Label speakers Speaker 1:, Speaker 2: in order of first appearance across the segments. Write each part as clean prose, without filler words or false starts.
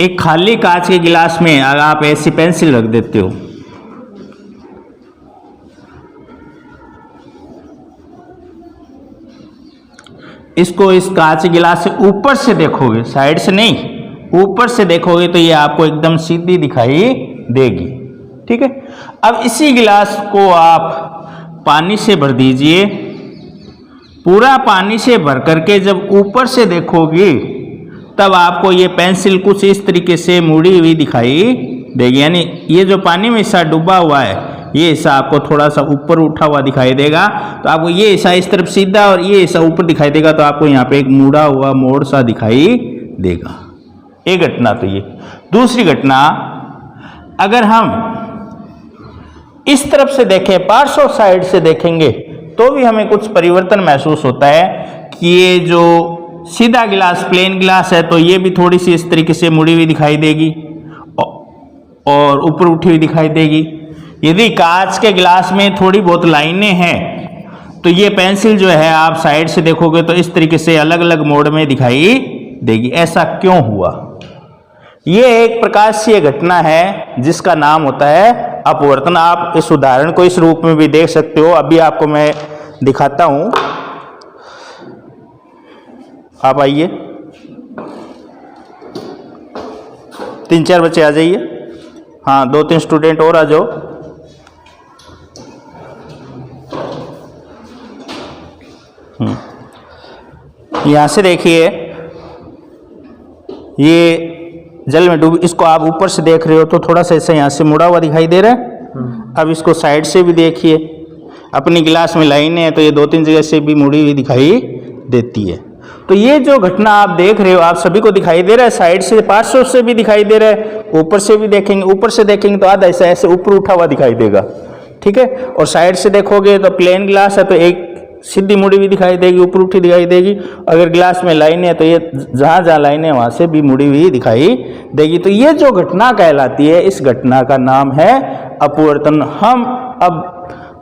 Speaker 1: एक खाली कांच के गिलास में अगर आप ऐसी पेंसिल रख देते हो, इसको इस कांच के गिलास से ऊपर से देखोगे, साइड से नहीं, ऊपर से देखोगे तो ये आपको एकदम सीधी दिखाई देगी। ठीक है। अब इसी गिलास को आप पानी से भर दीजिए। पूरा पानी से भर करके जब ऊपर से देखोगे तब आपको ये पेंसिल कुछ इस तरीके से मुड़ी हुई दिखाई देगी। यानी ये जो पानी में हिस्सा डूबा हुआ है, ये हिस्सा आपको थोड़ा सा ऊपर उठा हुआ दिखाई देगा, तो आपको ये हिस्सा इस तरफ सीधा और ये हिस्सा ऊपर दिखाई देगा, तो आपको यहाँ पे एक मुड़ा हुआ मोड़ सा दिखाई देगा। एक घटना तो ये। दूसरी घटना, अगर हम इस तरफ से देखें, पार्श्व साइड से देखेंगे, तो भी हमें कुछ परिवर्तन महसूस होता है कि ये जो सीधा गिलास, प्लेन गिलास है, तो ये भी थोड़ी सी इस तरीके से मुड़ी हुई दिखाई देगी और ऊपर उठी हुई दिखाई देगी। यदि कांच के गिलास में थोड़ी बहुत लाइनें हैं तो ये पेंसिल जो है आप साइड से देखोगे तो इस तरीके से अलग अलग मोड में दिखाई देगी। ऐसा क्यों हुआ? ये एक प्रकाशीय घटना है जिसका नाम होता है अपवर्तन। आप इस उदाहरण को इस रूप में भी देख सकते हो। अभी आपको मैं दिखाता हूं। आप आइए, 3-4 बच्चे आ जाइए। हाँ, 2-3 स्टूडेंट और आ जाओ। यहां से देखिए, ये जल में डूबी, इसको आप ऊपर से देख रहे हो तो थोड़ा सा ऐसे यहाँ से मुड़ा हुआ दिखाई दे रहा है। अब इसको साइड से भी देखिए, अपनी गिलास में लाइनें हैं तो ये 2-3 जगह से भी मुड़ी हुई दिखाई देती है। तो ये जो घटना आप देख रहे हो, आप सभी को दिखाई दे रहा है। साइड से, पार्श्व से भी दिखाई दे रहा है, ऊपर से भी देखेंगे, ऊपर से देखेंगे तो आधा ऐसा ऐसे ऊपर उठा हुआ दिखाई देगा। ठीक है। और साइड से देखोगे तो प्लेन गिलास है तो एक सीधी मुड़ी हुई दिखाई देगी, ऊपर उठी दिखाई देगी। अगर गिलास में लाइनें है तो ये जहां जहां लाइनें हैं वहां से भी मुड़ी हुई दिखाई देगी। तो ये जो घटना कहलाती है, इस घटना का नाम है अपवर्तन। हम अब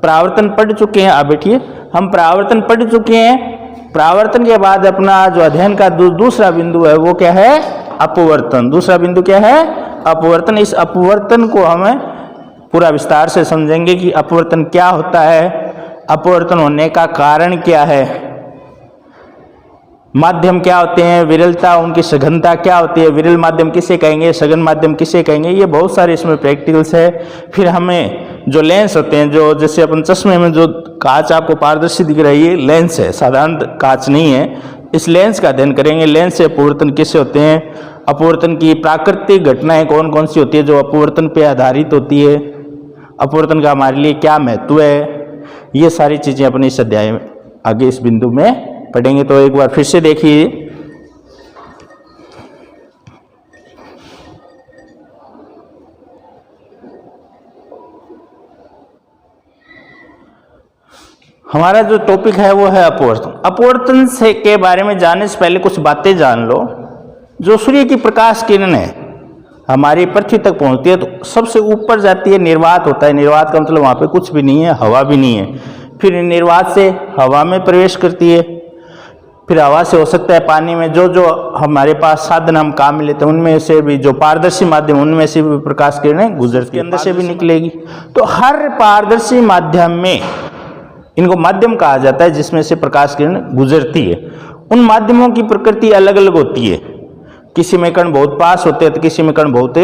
Speaker 1: परावर्तन पढ़ चुके हैं। आप बैठिए, हम परावर्तन पढ़ चुके हैं। परावर्तन के बाद अपना जो अध्ययन का दूसरा बिंदु है वो क्या है? अपवर्तन। दूसरा बिंदु क्या है? अपवर्तन। इस अपवर्तन को हमें पूरा विस्तार से समझेंगे कि अपवर्तन क्या होता है, अपवर्तन होने का कारण क्या है, माध्यम क्या होते हैं, विरलता, उनकी सघनता क्या होती है, विरल माध्यम किसे कहेंगे, सघन माध्यम किसे कहेंगे, ये बहुत सारे इसमें प्रैक्टिकल्स है। फिर हमें जो लेंस होते हैं, जो जैसे अपन चश्मे में जो कांच आपको पारदर्शी दिख रही है, लेंस है, साधारण कांच नहीं है। इस लेंस का अध्ययन करेंगे। लेंस से अपवर्तन कैसे होते हैं, अपवर्तन की प्राकृतिक घटनाएं कौन कौन सी होती है जो अपवर्तन पे आधारित होती है, अपवर्तन का हमारे लिए क्या महत्व है, ये सारी चीजें अपने इस अध्याय में आगे इस बिंदु में पढ़ेंगे। तो एक बार फिर से देखिए, हमारा जो टॉपिक है वो है अपवर्तन। अपवर्तन से के बारे में जानने से पहले कुछ बातें जान लो। जो सूर्य की प्रकाश किरण है हमारी पृथ्वी तक पहुंचती है तो सबसे ऊपर जाती है, निर्वात होता है। निर्वात का मतलब वहां पे कुछ भी नहीं है, हवा भी नहीं है। फिर निर्वात से हवा में प्रवेश करती है, फिर हवा से हो सकता है पानी में। जो जो हमारे पास साधन हम काम में लेते हैं उनमें से भी, जो पारदर्शी माध्यम उनमें से भी प्रकाश किरणें गुजरती है, अंदर से भी निकलेगी। तो हर पारदर्शी माध्यम में, इनको माध्यम कहा जाता है जिसमें से प्रकाश किरण गुजरती है। उन माध्यमों की प्रकृति अलग अलग होती है। किसी में कण बहुत पास होते हैं तो किसी में कण बहुत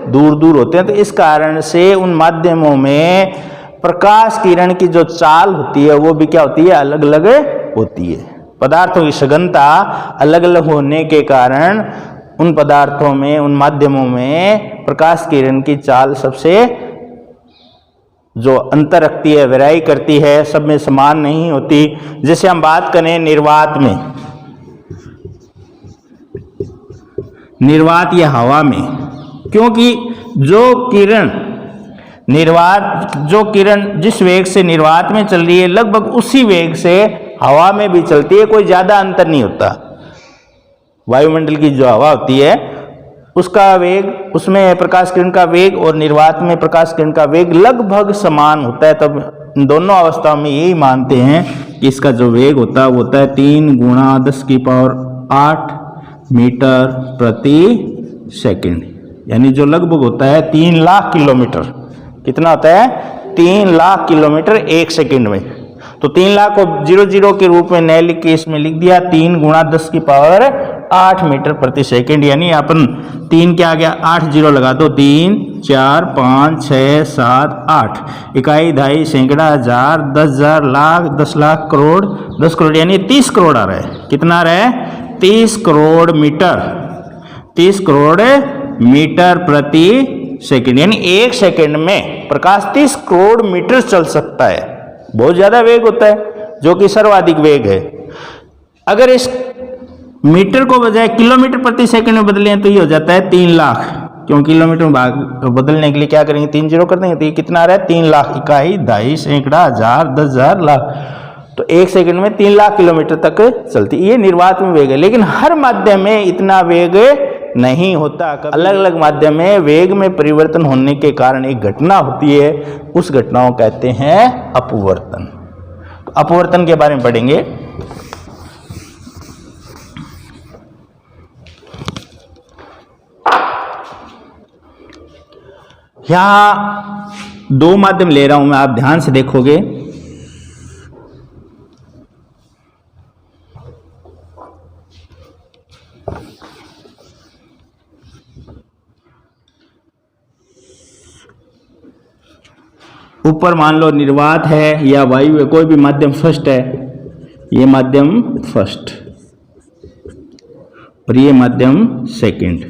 Speaker 1: दूर दूर होते हैं। तो इस कारण से उन माध्यमों में प्रकाश किरण की जो चाल होती है वो भी क्या होती है? अलग अलग होती है। पदार्थों की सघनता अलग अलग होने के कारण उन पदार्थों में, उन माध्यमों में प्रकाश किरण की चाल सबसे जो अंतर रखती है, वेराई करती है, सब में समान नहीं होती। जैसे हम बात करें निर्वात में, निर्वात या हवा में, क्योंकि जो किरण निर्वात, जो किरण जिस वेग से निर्वात में चल रही है लगभग उसी वेग से हवा में भी चलती है, कोई ज्यादा अंतर नहीं होता। वायुमंडल की जो हवा होती है उसका वेग, उसमें प्रकाश किरण का वेग और निर्वात में प्रकाश किरण का वेग लगभग समान होता है। तब इन दोनों अवस्थाओं में यही मानते हैं कि इसका जो वेग होता है वो होता है 3 × 10⁸ मीटर प्रति सेकंड, यानी जो लगभग होता है 3 लाख किलोमीटर। कितना होता है? 3 लाख किलोमीटर 1 सेकंड में। तो 3 लाख को 00 के रूप में नए लिख के इसमें लिख दिया 3 × 10⁸ मीटर प्रति सेकंड, यानी अपन 3 के आगे 8 जीरो लगा दो, 3 4 5 6 7 8, इकाई, दहाई, सैकड़ा, हजार, 10,000, लाख, 10 लाख, करोड़, 10 करोड़, यानी 30 करोड़ आ रहा है। कितना आ रहा है? 30 करोड़ मीटर, 30 करोड़ मीटर प्रति सेकंड, यानी 1 सेकंड में प्रकाश 30 करोड़ मीटर चल सकता है। बहुत ज्यादा वेग होता है, जो कि सर्वाधिक वेग है। अगर इस मीटर को बजाय किलोमीटर प्रति सेकंड में बदलें तो ये हो जाता है 3 लाख, क्यों किलोमीटर में बदलने के लिए क्या करेंगे? 3 जीरो कर देंगे, तो ये कितना आ रहा है? 3 लाख, इकाई, दहाई, सैकड़ा, हजार, 10,000, लाख। तो 1 सेकंड में 3 लाख किलोमीटर तक चलती। ये निर्वात में वेग है, लेकिन हर माध्यम में इतना वेग नहीं होता। अलग अलग माध्यम में वेग में परिवर्तन होने के कारण एक घटना होती है, उस घटना को कहते हैं अपवर्तन। तो अपवर्तन के बारे में पढ़ेंगे। यहां 2 माध्यम ले रहा हूं मैं, आप ध्यान से देखोगे। ऊपर मान लो निर्वात है या वायु है, कोई भी माध्यम फर्स्ट है, ये माध्यम फर्स्ट और ये माध्यम सेकंड,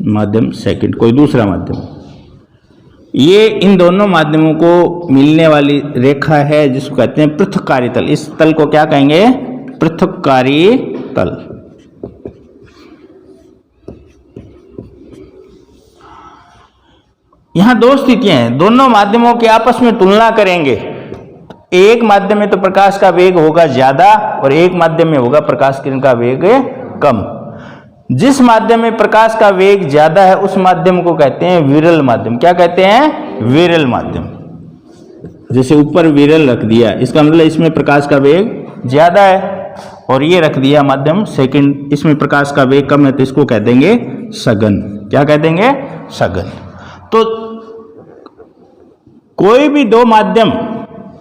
Speaker 1: माध्यम सेकंड, कोई दूसरा माध्यम। ये इन दोनों माध्यमों को मिलने वाली रेखा है जिसको कहते हैं पृथक्कारी तल। इस तल को क्या कहेंगे? पृथक्कारी तल। यहां 2 स्थितियां हैं, दोनों माध्यमों की आपस में तुलना करेंगे। एक माध्यम में तो प्रकाश का वेग होगा ज्यादा और एक माध्यम में होगा प्रकाश किरण का वेग कम। जिस माध्यम में प्रकाश का वेग ज्यादा है उस माध्यम को कहते हैं विरल माध्यम। क्या कहते हैं? विरल माध्यम। जैसे ऊपर विरल रख दिया, इसका मतलब इसमें प्रकाश का वेग ज्यादा है, और ये रख दिया माध्यम सेकंड, इसमें प्रकाश का वेग कम है, तो इसको कह देंगे सघन। क्या कह देंगे? सघन। तो कोई भी 2 माध्यम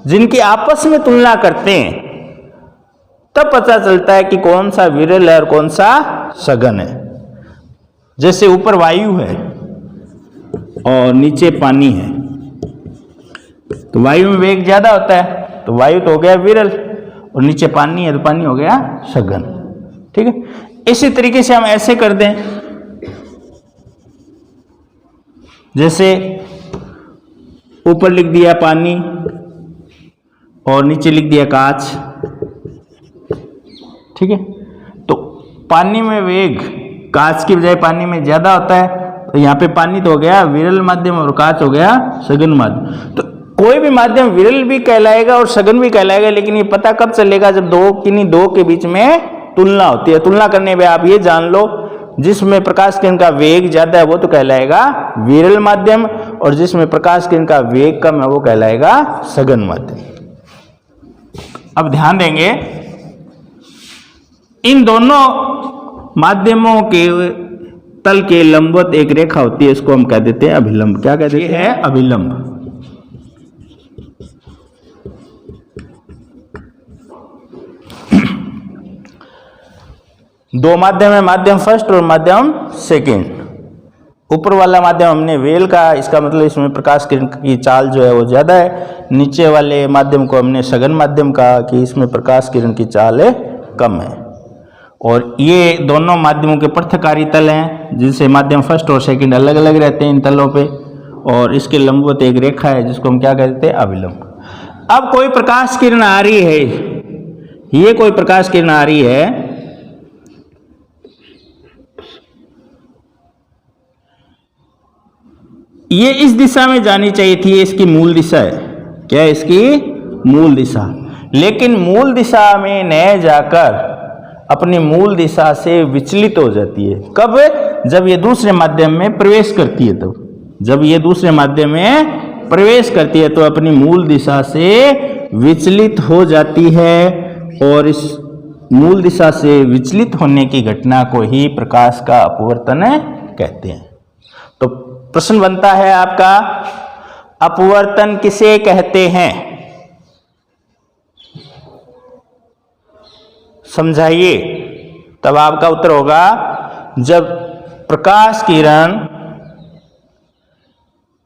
Speaker 1: जिनकी आपस में तुलना करते हैं तब पता चलता है कि कौन सा विरल है और कौन सा सघन है। जैसे ऊपर वायु है और नीचे पानी है, तो वायु में वेग ज्यादा होता है, तो वायु तो हो गया विरल, और नीचे पानी है तो पानी हो गया सघन। ठीक है, इसी तरीके से हम ऐसे कर दें, जैसे ऊपर लिख दिया पानी और नीचे लिख दिया कांच। ठीक है, तो पानी में वेग कांच की बजाय पानी में ज्यादा होता है, तो यहाँ पे पानी तो हो गया विरल माध्यम और कांच हो गया सघन माध्यम। तो कोई भी माध्यम विरल भी कहलाएगा और सघन भी कहलाएगा, लेकिन ये पता कब चलेगा? जब किन्हीं दो के बीच में तुलना होती है। तुलना करने में आप ये जान लो, जिसमें प्रकाश किरण का वेग ज्यादा है वो तो कहलाएगा विरल माध्यम, और जिसमें प्रकाश किरण का वेग कम है वो कहलाएगा सघन माध्यम। अब ध्यान देंगे, इन दोनों माध्यमों के तल के लंबवत एक रेखा होती है, इसको हम कह देते हैं अभिलंब। क्या कहते हैं? अभिलंब। दो माध्यम है, माध्यम फर्स्ट और माध्यम सेकंड। ऊपर वाला माध्यम हमने वेल का, इसका मतलब इसमें प्रकाश किरण की चाल जो है वो ज्यादा है। नीचे वाले माध्यम को हमने सघन माध्यम कहा कि इसमें प्रकाश किरण की चाल कम है। और ये दोनों माध्यमों के पृथक्कारी तल हैं, जिनसे माध्यम फर्स्ट और सेकंड अलग अलग रहते हैं इन तलों पे, और इसके लंबवत एक रेखा है जिसको हम क्या कहते हैं? अभिलंब। अब कोई प्रकाश किरण आ रही है, ये कोई प्रकाश किरण आ रही है, ये इस दिशा में जानी चाहिए थी, ये इसकी मूल दिशा है। क्या है इसकी मूल दिशा? लेकिन मूल दिशा में न जाकर अपनी मूल दिशा से विचलित हो जाती है। कब? जब ये दूसरे माध्यम में प्रवेश करती है। तो जब ये दूसरे माध्यम में प्रवेश करती है तो अपनी मूल दिशा से विचलित हो जाती है, और इस मूल दिशा से विचलित होने की घटना को ही प्रकाश का अपवर्तन कहते हैं। तो प्रश्न बनता है आपका, अपवर्तन किसे कहते हैं? समझाइए। तब आपका उत्तर होगा, जब प्रकाश किरण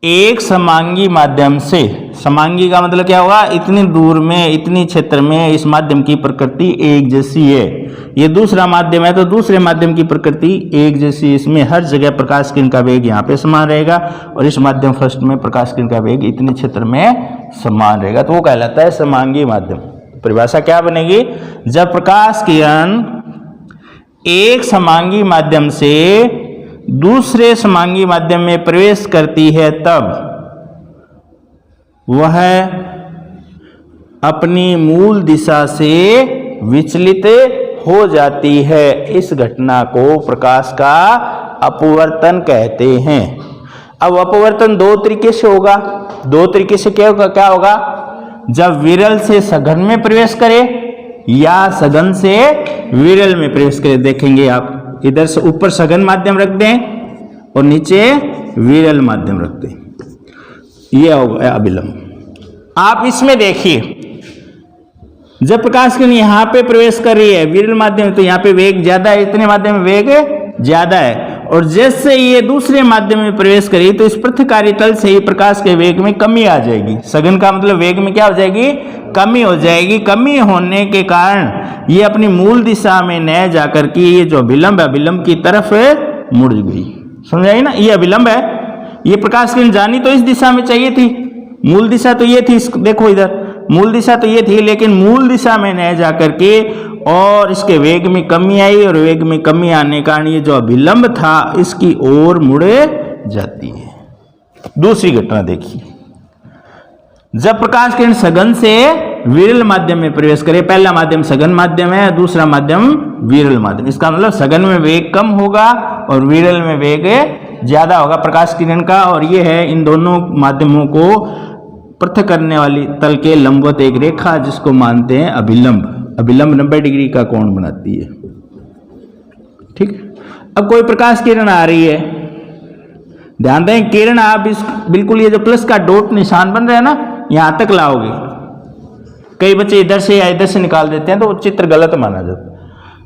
Speaker 1: एक समांगी माध्यम से, समांगी का मतलब क्या होगा, इतनी दूर में, इतनी क्षेत्र में इस माध्यम की प्रकृति एक जैसी है, ये दूसरा माध्यम है तो दूसरे माध्यम की प्रकृति एक जैसी, इसमें हर जगह प्रकाश किरण का वेग यहाँ पे समान रहेगा और इस माध्यम फर्स्ट में प्रकाश किरण का वेग इतने क्षेत्र में समान रहेगा, तो वो कहलाता है समांगी माध्यम। परिभाषा क्या बनेगी, जब प्रकाश किरण एक समांगी माध्यम से दूसरे समांगी माध्यम में प्रवेश करती है तब वह अपनी मूल दिशा से विचलित हो जाती है। इस घटना को प्रकाश का अपवर्तन कहते हैं। अब अपवर्तन दो तरीके से होगा। दो तरीके से क्या होगा, जब विरल से सघन में प्रवेश करे या सघन से विरल में प्रवेश करे। देखेंगे आप, इधर से ऊपर सघन माध्यम रख दें और नीचे विरल माध्यम रख दें, यह होगा अभिलंब। आप इसमें देखिए, जब प्रकाश किरण यहाँ पे प्रवेश कर रही है विरल माध्यम में, तो यहाँ पे वेग ज्यादा है, इतने माध्यम में वेग ज्यादा है, और जैसे ये दूसरे माध्यम में प्रवेश करी तो इस पृथ्वी तल से ही प्रकाश के वेग में कमी आ जाएगी। सघन का मतलब वेग में क्या हो जाएगी, कमी हो जाएगी। कमी होने के कारण ये अपनी मूल दिशा में न जाकर के ये जो अभिलंब है, अभिलंब की तरफ मुड़ गई। समझाइए ना, ये अभिलंब है, ये प्रकाश किरण जानी तो इस दिशा में चाहिए थी, मूल दिशा तो ये थी, देखो इधर मूल दिशा तो ये थी, लेकिन मूल दिशा में न जाकर के और इसके वेग में कमी आई, और वेग में कमी आने के कारण ये जो अभिलंब था इसकी ओर मुड़े जाती है। दूसरी घटना देखिए, जब प्रकाश किरण सघन से विरल माध्यम में प्रवेश करे, पहला माध्यम सघन माध्यम है, दूसरा माध्यम विरल माध्यम, इसका मतलब सघन में वेग कम होगा और विरल में वेग ज्यादा होगा प्रकाश किरण का, और ये है इन दोनों माध्यमों को पृथक करने वाली तल के लंबवत एक रेखा जिसको मानते हैं अभिलंब। अभिलंब 90 डिग्री का कोण बनाती है। ठीक, अब कोई प्रकाश किरण आ रही है, ध्यान दें किरण आप इस बिल्कुल ये जो प्लस का डॉट निशान बन रहा है ना, यहां तक लाओगे। कई बच्चे इधर से या इधर से निकाल देते हैं तो वो चित्र गलत माना जाता है।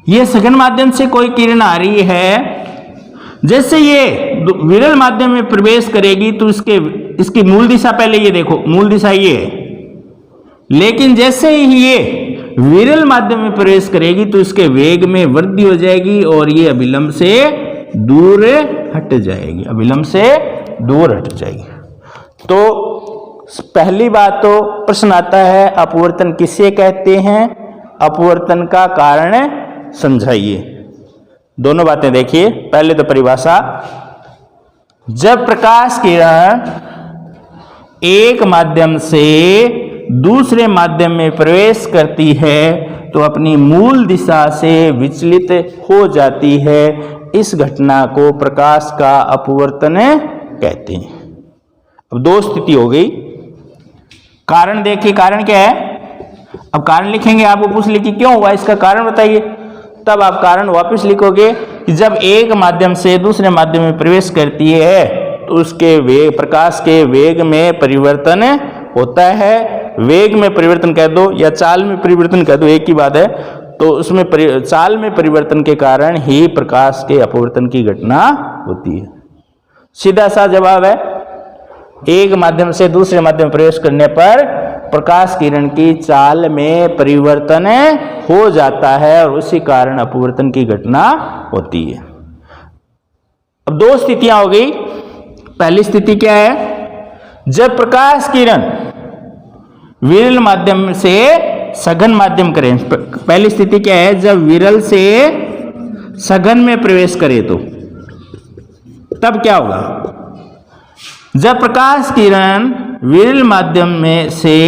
Speaker 1: ये सघन माध्यम से कोई किरण आ रही है, जैसे ये विरल माध्यम में प्रवेश करेगी तो इसकी मूल दिशा, पहले ये देखो मूल दिशा ये है, लेकिन जैसे ही ये विरल माध्यम में प्रवेश करेगी तो इसके वेग में वृद्धि हो जाएगी और ये अभिलंब से दूर हट जाएगी, अभिलंब से दूर हट जाएगी। तो पहली बात तो प्रश्न आता है, अपवर्तन किसे कहते हैं, अपवर्तन का कारण समझाइए। दोनों बातें देखिए। पहले तो परिभाषा, जब प्रकाश किरण एक माध्यम से दूसरे माध्यम में प्रवेश करती है तो अपनी मूल दिशा से विचलित हो जाती है। इस घटना को प्रकाश का अपवर्तन कहते हैं। अब दो स्थिति हो गई। कारण देखिए, कारण क्या है, अब कारण लिखेंगे, आपको पूछ ले कि क्यों हुआ, इसका कारण बताइए, तब आप कारण वापस लिखोगे कि जब एक माध्यम से दूसरे माध्यम में प्रवेश करती है तो उसके वेग, प्रकाश के वेग में परिवर्तन होता है। वेग में परिवर्तन कह दो या चाल में परिवर्तन कह दो, एक ही बात है। तो उसमें चाल में परिवर्तन के कारण ही प्रकाश के अपवर्तन की घटना होती है। सीधा सा जवाब है, एक माध्यम से दूसरे माध्यम में प्रवेश करने पर प्रकाश किरण की चाल में परिवर्तन हो जाता है और उसी कारण अपवर्तन की घटना होती है। अब दो स्थितियां हो गई। पहली स्थिति क्या है, जब प्रकाश किरण विरल माध्यम से सघन माध्यम करें। पहली स्थिति क्या है, जब विरल से सघन में प्रवेश करे तो तब क्या होगा, जब प्रकाश किरण विरल माध्यम में से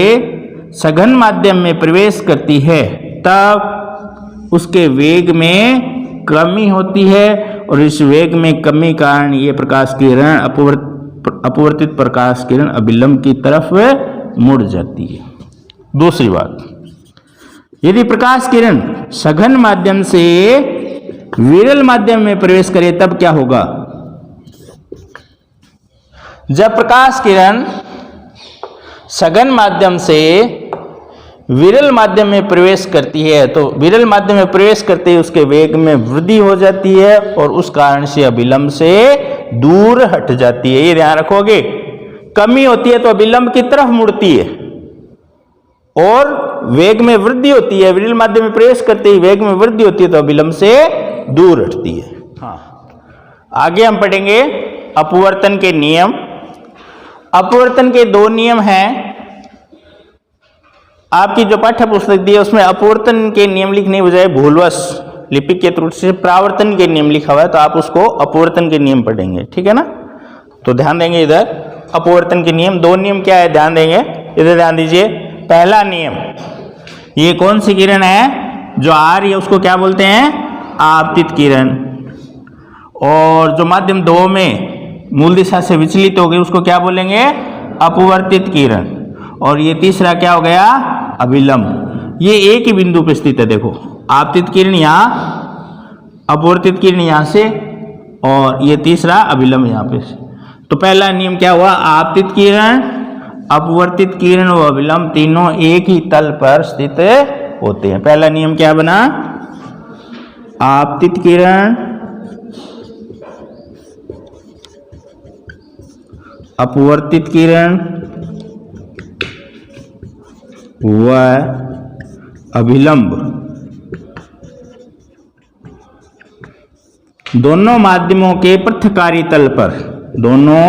Speaker 1: सघन माध्यम में प्रवेश करती है तब उसके वेग में कमी होती है और इस वेग में कमी कारण ये प्रकाश किरण अपवर्तित प्रकाश किरण अभिलंब की तरफ मुड़ जाती है। दूसरी बात, यदि प्रकाश किरण सघन माध्यम से विरल माध्यम में प्रवेश करे तब क्या होगा? जब प्रकाश किरण सघन माध्यम से विरल माध्यम में प्रवेश करती है तो विरल माध्यम में प्रवेश करते ही उसके वेग में वृद्धि हो जाती है और उस कारण से अभिलंब से दूर हट जाती है। ये ध्यान रखोगे। कमी होती है तो अभिलंब की तरफ मुड़ती है और वेग में वृद्धि होती है, विरल माध्यम में प्रवेश करते ही वेग में वृद्धि होती है तो अभिलंब से दूर हटती है। हाँ, आगे हम पढ़ेंगे अपवर्तन के नियम। अपवर्तन के दो नियम हैं। आपकी जो पाठ्य पुस्तक दी है उसमें अपवर्तन के नियम लिखने के बजाय भूलवश लिपिक के त्रुटि से प्रावर्तन के नियम लिखा हुआ है, तो आप उसको अपवर्तन के नियम पढ़ेंगे, ठीक है ना। तो ध्यान देंगे इधर अपवर्तन के नियम। दो नियम क्या है ध्यान देंगे, इधर ध्यान दीजिए। पहला नियम, ये कौन सी किरण है जो आ रही है उसको क्या बोलते हैं? आपतित किरण। और जो माध्यम 2 में मूल दिशा से विचलित हो गई उसको क्या बोलेंगे? अपवर्तित किरण। और ये तीसरा क्या हो गया? अभिलंब। ये एक ही बिंदु पे स्थित है। देखो, आपतित किरण यहाँ, अपवर्तित किरण यहाँ से, और ये तीसरा अभिलंब यहाँ पे से। तो पहला नियम क्या हुआ? आपतित किरण, अपवर्तित किरण व अभिलंब तीनों एक ही तल पर स्थित होते हैं। पहला नियम क्या बना? आपतित किरण, अपवर्तित किरण व अभिलंब दोनों माध्यमों के पृथ्वकारी तल पर, दोनों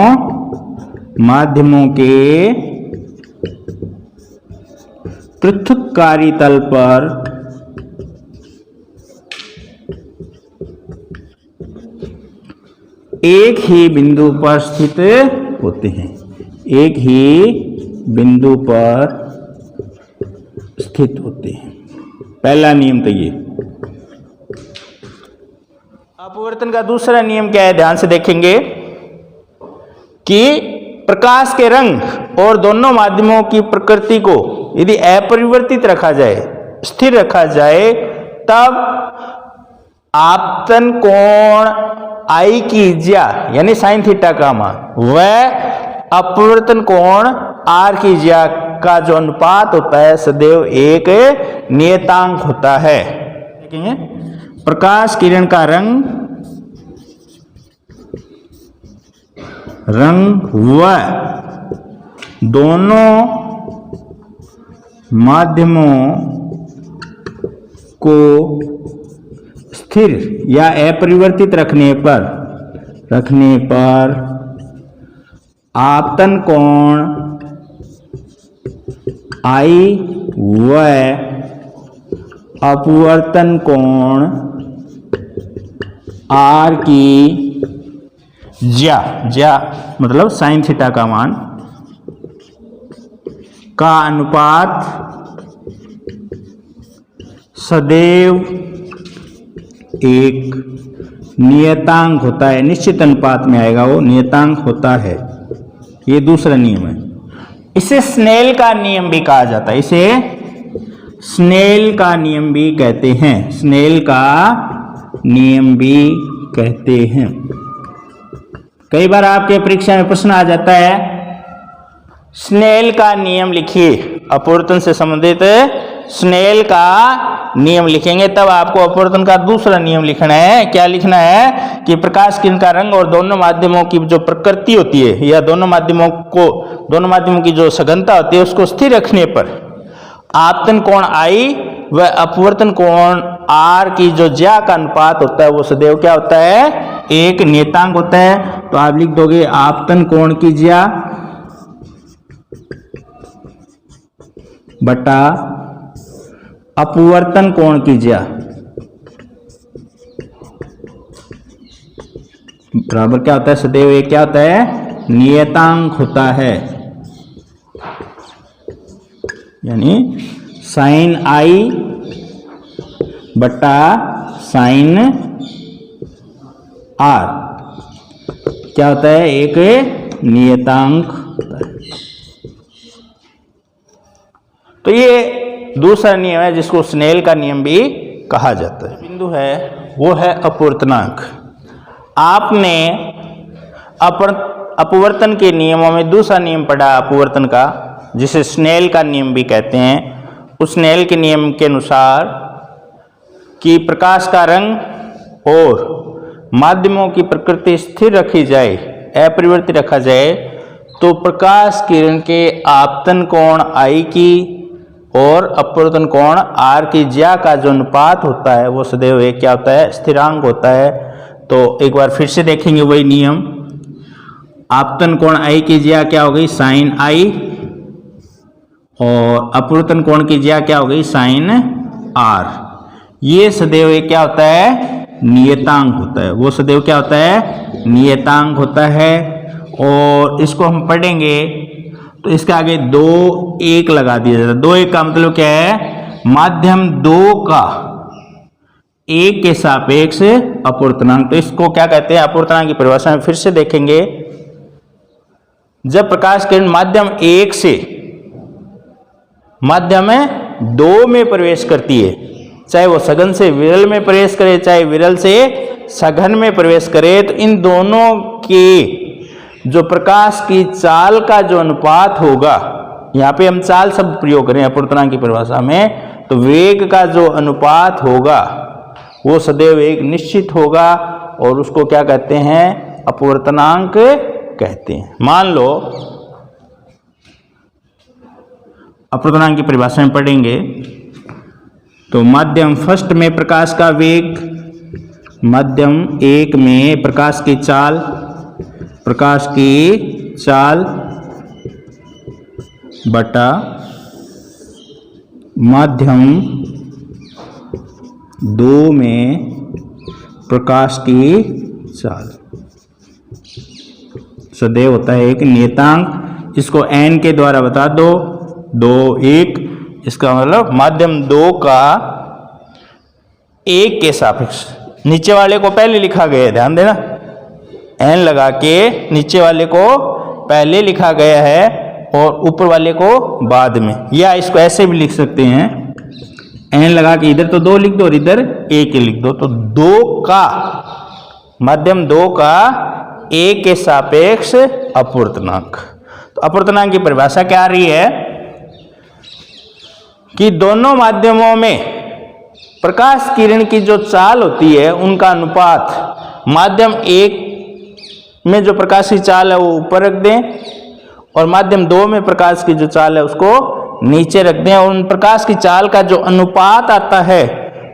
Speaker 1: माध्यमों के पृथ्वकारी तल पर एक ही बिंदु पर स्थित होते हैं। एक ही बिंदु पर स्थित होते हैं। पहला नियम तो ये। अपवर्तन का दूसरा नियम क्या है ध्यान से देखेंगे कि प्रकाश के रंग और दोनों माध्यमों की प्रकृति को यदि अपरिवर्तित रखा जाए, स्थिर रखा जाए, तब आपतन कोण आई की ज्या यानी साइन थीटा का मान वह अपवर्तन कोण आर की ज्या का जो अनुपात होता है सदैव एक नियतांक होता है। देखेंगे प्रकाश किरण का रंग व दोनों माध्यमों को स्थिर या अपरिवर्तित रखने पर आपतन कोण आई व अपवर्तन कोण आर की ज्या मतलब साइन थीटा का मान का अनुपात सदैव एक नियतांक होता है। निश्चित अनुपात में आएगा, वो नियतांक होता है। ये दूसरा नियम है। इसे स्नेल का नियम भी कहा जाता है। इसे स्नेल का नियम भी कहते हैं। स्नेल का नियम भी कहते हैं। कई बार आपके परीक्षा में प्रश्न आ जाता है स्नेल का नियम लिखिए, अपवर्तन से संबंधित स्नेल का नियम लिखेंगे तब आपको अपवर्तन का दूसरा नियम लिखना है। क्या लिखना है कि प्रकाश किरण का रंग और दोनों माध्यमों की जो प्रकृति होती है या दोनों माध्यमों की जो सघनता होती है उसको स्थिर रखने पर आपतन कोण आई व अपवर्तन कोण आर की जो ज्या का अनुपात होता है वो सदैव क्या होता है? एक नियतांक होता है। तो आप लिख दोगे आपतन कोण की ज्या बटा अपवर्तन कोण की ज्या बराबर क्या होता है? सदैव एक क्या होता है? नियतांक होता है। यानी साइन आई बटा साइन आर क्या होता है? एक नियतांक होता है। तो ये दूसरा नियम है जिसको स्नेल का नियम भी कहा जाता है। बिंदु है वो है अपवर्तनांक। आपने अपवर्तन के नियमों में दूसरा नियम पढ़ा अपवर्तन का, जिसे स्नेल का नियम भी कहते हैं। उस स्नेल के नियम के अनुसार कि प्रकाश का रंग और माध्यमों की प्रकृति स्थिर रखी जाए, अपरिवर्तित रखा जाए, तो प्रकाश किरण के आपतन कोण I की और अपवर्तन कोण R की ज्या का जो अनुपात होता है वो सदैव एक क्या होता है, स्थिरांक होता है। तो एक बार फिर से देखेंगे वही नियम। आपतन कोण I की ज्या क्या हो गई, साइन I, और अपवर्तन कोण की ज्या क्या हो गई, साइन R। ये सदैव एक क्या होता है, नियतांक होता है। वो सदैव क्या होता है, नियतांक होता है। और इसको हम पढ़ेंगे तो इसके आगे 2 1 लगा दिया जाता है। 2 1 का मतलब क्या है, माध्यम 2 का 1 के सापेक्ष अपवर्तनांक। तो इसको क्या कहते हैं, अपवर्तनांक की परिभाषा में फिर से देखेंगे। जब प्रकाश किरण माध्यम 1 से माध्यम 2 में प्रवेश करती है, चाहे वो सघन से विरल में प्रवेश करे, चाहे विरल से सघन में प्रवेश करे, तो इन दोनों के जो प्रकाश की चाल का जो अनुपात होगा, यहाँ पे हम चाल शब्द प्रयोग करें अपवर्तनांक की परिभाषा में, तो वेग का जो अनुपात होगा वो सदैव एक निश्चित होगा और उसको क्या कहते हैं, अपवर्तनांक कहते हैं। मान लो अपवर्तनांक की परिभाषा में पढ़ेंगे तो माध्यम फर्स्ट में प्रकाश का वेग, माध्यम 1 में प्रकाश की चाल बटा माध्यम 2 में प्रकाश की चाल सदैव होता है एक नियतांक। इसको n के द्वारा बता दो, 2 1। इसका मतलब माध्यम 2 का 1 के सापेक्ष, नीचे वाले को पहले लिखा गया है, ध्यान देना, n लगा के नीचे वाले को पहले लिखा गया है और ऊपर वाले को बाद में। या इसको ऐसे भी लिख सकते हैं, n लगा के इधर तो 2 लिख दो और इधर 1 लिख दो। तो 2 का माध्यम 2 का 1 के सापेक्ष अपवर्तनांक। तो अपवर्तनांक की परिभाषा क्या आ रही है कि दोनों माध्यमों में प्रकाश किरण की जो चाल होती है उनका अनुपात माध्यम 1 में जो प्रकाश की चाल है वो ऊपर रख दें और माध्यम 2 में प्रकाश की जो चाल है उसको नीचे रख दें, और उन प्रकाश की चाल का जो अनुपात आता है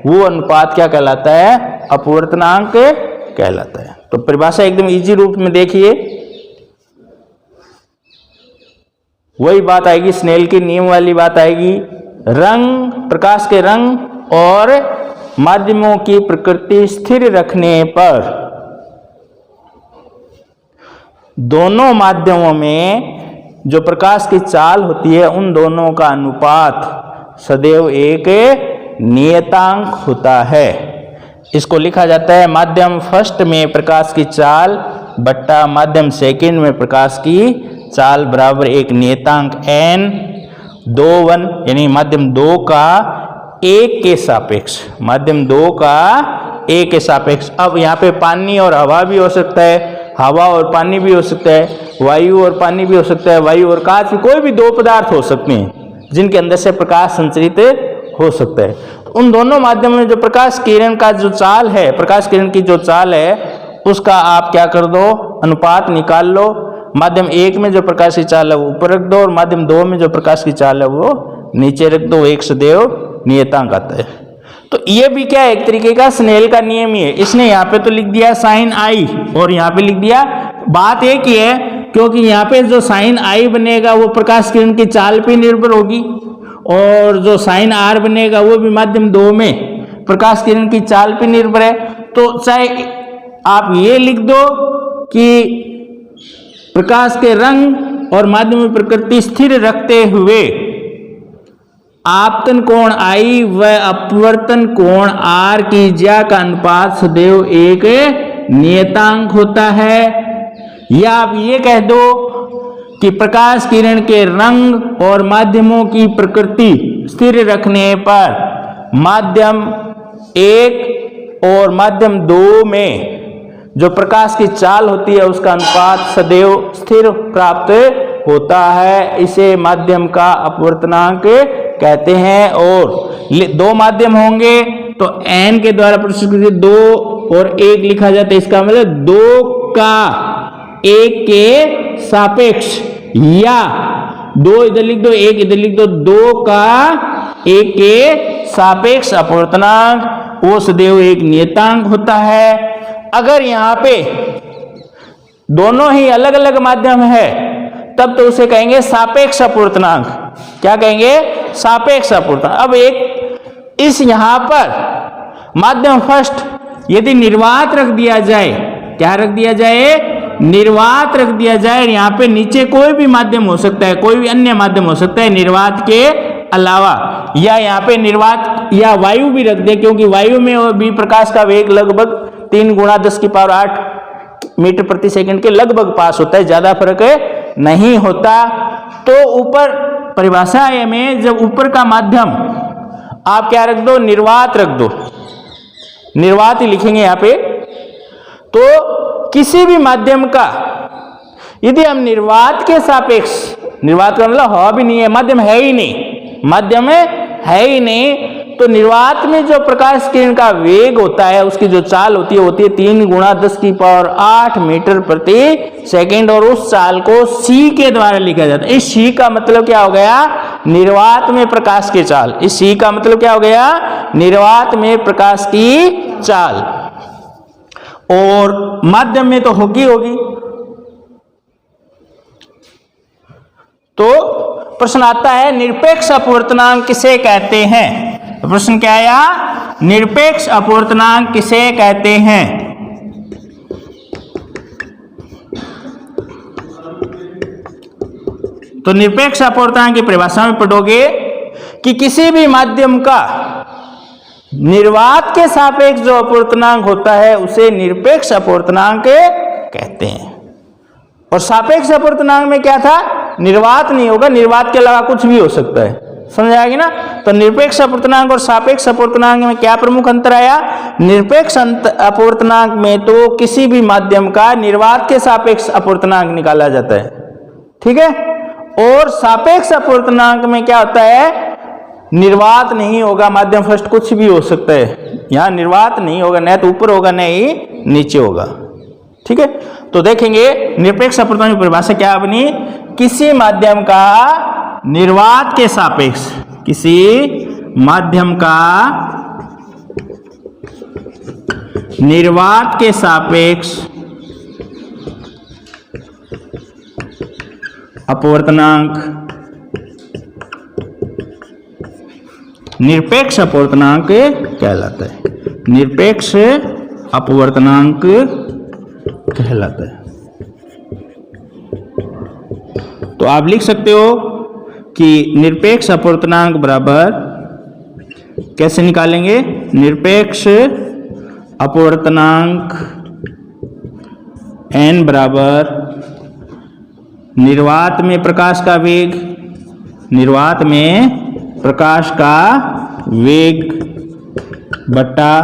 Speaker 1: वो अनुपात क्या कहलाता है, अपवर्तनांक कहलाता है। तो परिभाषा एकदम इजी रूप में देखिए, वही बात आएगी, स्नेल के नियम वाली बात आएगी। रंग, प्रकाश के रंग और माध्यमों की प्रकृति स्थिर रखने पर दोनों माध्यमों में जो प्रकाश की चाल होती है उन दोनों का अनुपात सदैव एक नियतांक होता है। इसको लिखा जाता है माध्यम फर्स्ट में प्रकाश की चाल बट्टा माध्यम सेकंड में प्रकाश की चाल बराबर एक नियतांक n 2 1, यानी माध्यम 2 का 1 के सापेक्ष, माध्यम 2 का 1 के सापेक्ष। अब यहाँ पे पानी और हवा भी हो सकता है, हवा और पानी भी हो सकता है, वायु और पानी भी हो सकता है, वायु और कांच भी, कोई भी 2 पदार्थ हो सकते हैं जिनके अंदर से प्रकाश संचरित हो सकता है। उन दोनों माध्यमों में जो प्रकाश किरण का जो चाल है, प्रकाश किरण की जो चाल है उसका आप क्या कर दो, अनुपात निकाल लो। माध्यम 1 में जो प्रकाश की चाल है वो ऊपर रख दो और माध्यम 2 में जो प्रकाश की चाल है वो नीचे रख दो, एक सदैव नियतांक आता है। तो ये भी क्या है, एक तरीके का स्नेल का नियम ही है। इसने यहाँ पे तो लिख दिया साइन आई और यहाँ पे लिख दिया, बात एक ही है क्योंकि यहाँ पे जो साइन आई बनेगा वो प्रकाश किरण की चाल पे निर्भर होगी और जो साइन आर बनेगा वो भी माध्यम 2 में प्रकाश किरण की चाल पे निर्भर है। तो चाहे आप ये लिख दो कि प्रकाश के रंग और माध्यम में प्रकृति स्थिर रखते हुए आपतन कोण I व अपवर्तन कोण R की ज्या का अनुपात सदैव एक नियतांक होता है। या आप ये कह दो कि प्रकाश किरण के रंग और माध्यमों की प्रकृति स्थिर रखने पर माध्यम 1 और माध्यम 2 में जो प्रकाश की चाल होती है उसका अनुपात सदैव स्थिर प्राप्त होता है। इसे माध्यम का अपवर्तनांक कहते हैं। और 2 माध्यम होंगे तो n के द्वारा प्रस्तुत 2 और 1 लिखा जाता है। इसका मतलब 2 का 1 के सापेक्ष, या 2 इधर लिख दो 1 इधर लिख दो, 2 का 1 के सापेक्ष अपवर्तनांक वो सदैव एक नियतांक होता है। अगर यहाँ पे दोनों ही अलग अलग माध्यम है तब तो उसे कहेंगे सापेक्ष अपवर्तनांक। क्या कहेंगे? सापेक्ष अपवर्तनांक। अब एक इस यहां पर माध्यम फर्स्ट यदि निर्वात रख दिया जाए, क्या रख दिया जाए? निर्वात रख दिया जाए। यहाँ पे नीचे कोई भी माध्यम हो सकता है, कोई भी अन्य माध्यम हो सकता है निर्वात के अलावा, या यहाँ पे निर्वात या वायु भी रख दे, क्योंकि वायु में भी प्रकाश का वेग लगभग 3 × 10⁸ मीटर प्रति सेकंड के लगभग पास होता है, ज्यादा फर्क नहीं होता। तो ऊपर परिभाषा में जब ऊपर का माध्यम आप क्या रख दो? निर्वात रख दो, निर्वात ही लिखेंगे यहाँ पे। तो किसी भी माध्यम का यदि हम निर्वात के सापेक्ष, निर्वात का मतलब हवा भी नहीं है, माध्यम है ही नहीं, माध्यम है ही नहीं, तो निर्वात में जो प्रकाश किरण का वेग होता है उसकी जो चाल होती है 3 × 10⁸ मीटर प्रति सेकंड, और उस चाल को c के द्वारा लिखा जाता है। इस c का मतलब क्या हो गया? निर्वात में प्रकाश की चाल। इस c का मतलब क्या हो गया? निर्वात में प्रकाश की चाल। और माध्यम में तो होगी। तो प्रश्न आता है निरपेक्ष अपवर्तनांक किसे कहते हैं? तो प्रश्न क्या आया? निरपेक्ष अपवर्तनांक किसे कहते हैं? तो निरपेक्ष अपवर्तनांक की परिभाषा में पढ़ोगे कि किसी भी माध्यम का निर्वात के सापेक्ष जो अपवर्तनांक होता है उसे निरपेक्ष अपवर्तनांक कहते हैं। और सापेक्ष अपवर्तनांक में क्या था? निर्वात नहीं होगा, निर्वात के अलावा कुछ भी हो सकता है। समझ आएगी ना? तो निरपेक्ष अपवर्तनांक और सापेक्ष अपवर्तनांक में क्या प्रमुख अंतर आया? निरपेक्ष अपवर्तनांक में तो किसी भी माध्यम का निर्वात के सापेक्ष अपवर्तनांक निकाला जाता है, ठीक है। और सापेक्ष अपवर्तनांक में क्या होता है? निर्वात नहीं होगा, माध्यम फर्स्ट कुछ भी हो सकता है। यहाँ निर्वात नहीं होगा, न तो ऊपर होगा न ही नीचे होगा, ठीक है। तो देखेंगे निरपेक्ष अपवर्तनांक की परिभाषा क्या बनी? किसी माध्यम का निर्वात के सापेक्ष, किसी माध्यम का निर्वात के सापेक्ष अपवर्तनांक निरपेक्ष अपवर्तनांक कहलाता है। निरपेक्ष अपवर्तनांक कहलाता है। तो आप लिख सकते हो कि निरपेक्ष अपवर्तनांक बराबर कैसे निकालेंगे? निरपेक्ष अपवर्तनांक n बराबर निर्वात में प्रकाश का वेग, निर्वात में प्रकाश का वेग बटा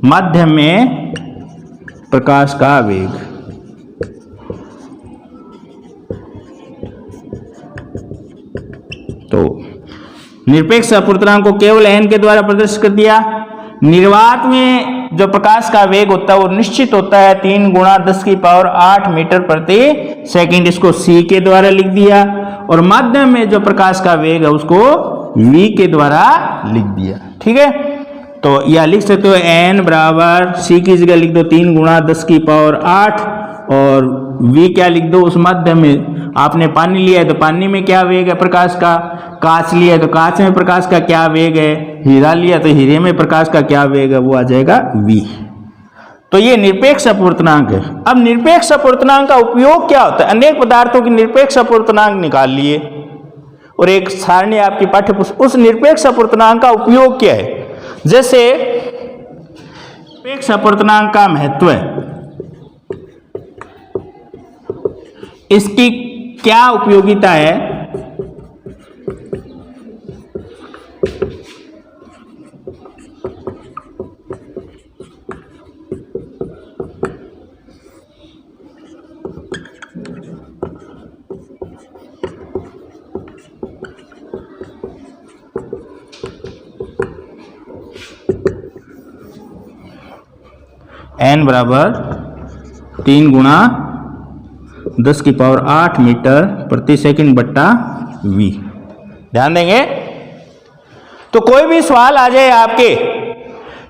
Speaker 1: माध्यम में प्रकाश का वेग। तो निरपेक्ष अपवर्तनांक को केवल n के द्वारा प्रदर्शित कर दिया। निर्वात में जो प्रकाश का वेग होता है वो निश्चित होता है 3 × 10⁸ मीटर प्रति सेकंड, इसको c के द्वारा लिख दिया। और माध्यम में जो प्रकाश का वेग है उसको v के द्वारा लिख दिया, ठीक है। तो यह लिख सकते हो n बराबर c की जगह लिख दो 3 × 10⁸, और v क्या लिख दो? उस माध्यम में आपने पानी लिया है तो पानी में क्या वेग है प्रकाश का, कांच लिया है तो कांच में प्रकाश का क्या वेग है, हीरा लिया तो हीरे में प्रकाश का क्या वेग है, वो आ जाएगा v। तो ये निरपेक्ष अपवर्तनांक है। अब निरपेक्ष अपवर्तनांक का उपयोग क्या होता है? अनेक पदार्थों की निरपेक्ष अपवर्तनांक निकाल लिए और एक सारणी आपकी पाठ्यपुस्तक, उस निरपेक्ष अपवर्तनांक का उपयोग क्या है? जैसे निरपेक्ष अपवर्तनांक का महत्व है, इसकी क्या उपयोगिता है? n बराबर 3 गुणा 10 की पावर 8 मीटर प्रति सेकंड बट्टा v। ध्यान देंगे तो कोई भी सवाल आ जाए आपके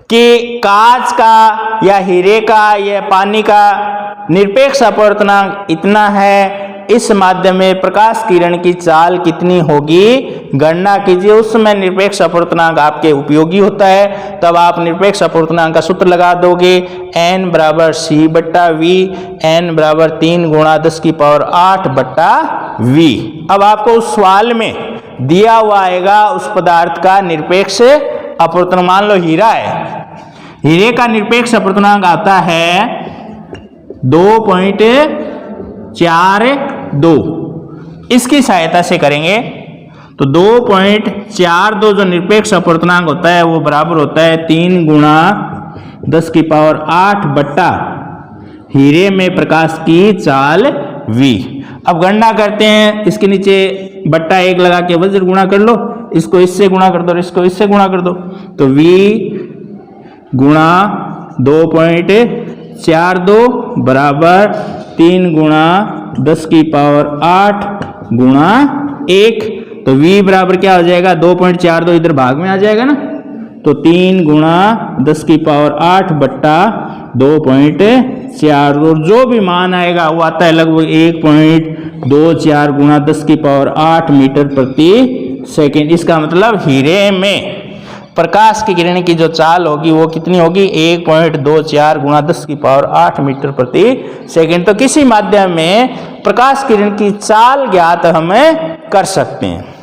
Speaker 1: कि कांच का या हीरे का या पानी का निरपेक्ष अपवर्तनांक इतना है, इस माध्यम में प्रकाश किरण की चाल कितनी होगी गणना कीजिए। उस समय निरपेक्ष अपवर्तनांक आपके उपयोगी होता है, तब आप निरपेक्ष अपवर्तनांक का सूत्र लगा दोगे n बराबर c बट्टा v, n बराबर 3 गुणा 10 की पावर 8 बट्टा v। अब आपको उस सवाल में दिया हुआ आएगा उस पदार्थ का निरपेक्ष अपवर्तनांक, मान लो हीरा है, हीरे का निरपेक्ष अपवर्तनांक आता है 2.42। इसकी सहायता से करेंगे तो 2.42 जो निरपेक्ष अपवर्तनांक होता है वो बराबर होता है 3 गुणा 10 की पावर 8 बट्टा हीरे में प्रकाश की चाल v। अब गणना करते हैं, इसके नीचे बट्टा 1 लगा के वज्र गुणा कर लो, इसको इससे गुणा कर दो, इसको इससे गुणा कर दो, तो v गुणा 2.42 बराबर 3 गुणा 10 की पावर 8 गुणा 1। तो v बराबर क्या हो जाएगा 2.42 इधर भाग में आ जाएगा ना, तो 3 गुणा 10 की पावर 8 बट्टा 2.42। जो भी मान आएगा वो आता है लगभग 1.24 गुणा 10 की पावर 8 मीटर प्रति सेकंड। इसका मतलब हीरे में प्रकाश की किरण की जो चाल होगी वो कितनी होगी 1.24 गुणा 10 की पावर 8 मीटर प्रति सेकंड। तो किसी माध्यम में प्रकाश किरण की चाल ज्ञात हमें कर सकते हैं।